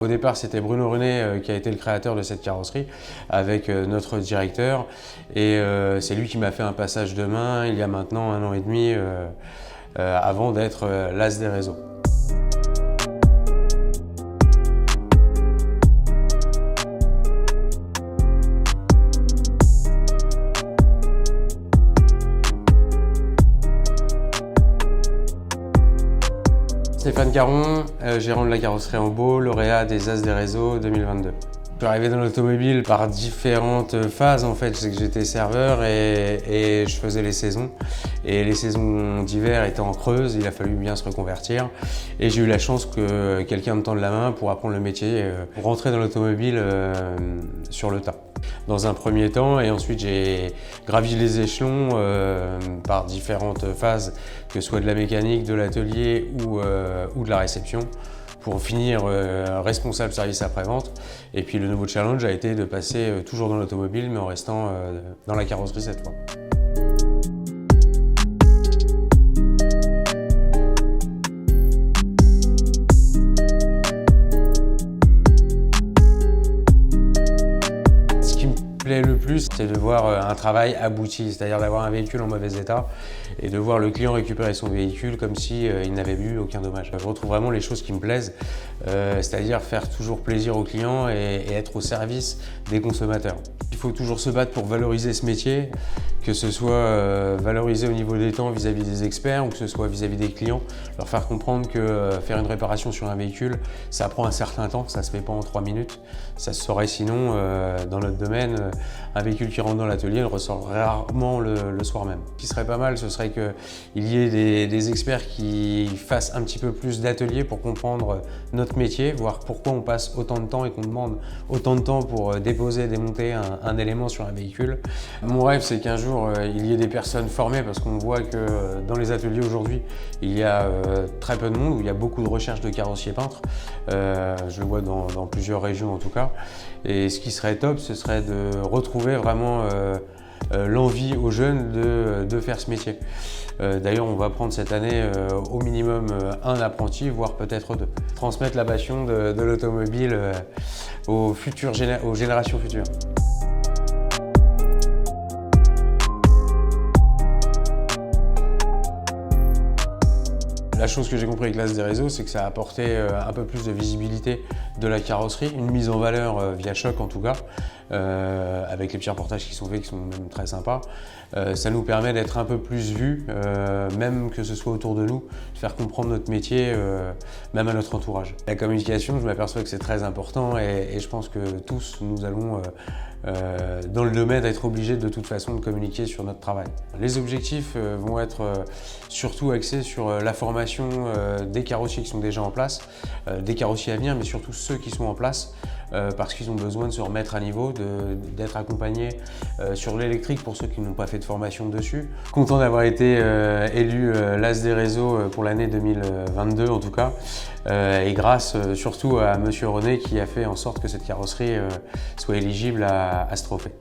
Au départ, c'était Bruno René qui a été le créateur de cette carrosserie avec notre directeur et c'est lui qui m'a fait un passage de main il y a maintenant 1 an et demi avant d'être l'as des réseaux. Stéphane Caron, gérant de la carrosserie en Beau, lauréat des As des réseaux 2022. Je suis arrivé dans l'automobile par différentes phases en fait. C'est que j'étais serveur et je faisais les saisons. Et les saisons d'hiver étant en creuse, il a fallu bien se reconvertir. Et j'ai eu la chance que quelqu'un me tende la main pour apprendre le métier, pour rentrer dans l'automobile sur le tas. Dans un premier temps, et ensuite j'ai gravi les échelons par différentes phases, que ce soit de la mécanique, de l'atelier ou de la réception, pour finir responsable service après-vente. Et puis le nouveau challenge a été de passer toujours dans l'automobile, mais en restant dans la carrosserie cette fois. Le plus, c'est de voir un travail abouti, c'est-à-dire d'avoir un véhicule en mauvais état et de voir le client récupérer son véhicule comme s'il n'avait eu aucun dommage. Je retrouve vraiment les choses qui me plaisent, c'est-à-dire faire toujours plaisir aux clients et être au service des consommateurs. Il faut toujours se battre pour valoriser ce métier, que ce soit valorisé au niveau des temps vis-à-vis des experts ou que ce soit vis-à-vis des clients, leur faire comprendre que faire une réparation sur un véhicule, ça prend un certain temps, ça se fait pas en 3 minutes. Ça se saurait sinon, dans notre domaine, un véhicule qui rentre dans l'atelier ressort rarement le soir même. Ce qui serait pas mal, ce serait qu'il y ait des experts qui fassent un petit peu plus d'ateliers pour comprendre notre métier, voir pourquoi on passe autant de temps et qu'on demande autant de temps pour déposer et démonter un élément sur un véhicule. Mon rêve, c'est qu'un jour, il y ait des personnes formées, parce qu'on voit que dans les ateliers aujourd'hui, il y a très peu de monde, où il y a beaucoup de recherche de carrossiers peintres. Je le vois dans plusieurs régions en tout cas. Et ce qui serait top, ce serait de retrouver vraiment l'envie aux jeunes de faire ce métier. D'ailleurs, on va prendre cette année au minimum un apprenti, voire peut-être 2. Transmettre la passion de l'automobile aux générations futures. La chose que j'ai compris avec l'As des réseaux, c'est que ça a apporté un peu plus de visibilité de la carrosserie, une mise en valeur via Choc en tout cas, avec les petits reportages qui sont faits, qui sont même très sympas. Ça nous permet d'être un peu plus vus, même que ce soit autour de nous, de faire comprendre notre métier, même à notre entourage. La communication, je m'aperçois que c'est très important et je pense que tous, nous allons dans le domaine être obligés de toute façon de communiquer sur notre travail. Les objectifs vont être surtout axés sur la formation des carrossiers qui sont déjà en place, des carrossiers à venir, mais surtout ceux qui sont en place, parce qu'ils ont besoin de se remettre à niveau, d'être accompagnés sur l'électrique pour ceux qui n'ont pas fait de formation dessus. Content d'avoir été élu l'As des réseaux pour l'année 2022 en tout cas, et grâce surtout à Monsieur René qui a fait en sorte que cette carrosserie soit éligible à ce trophée.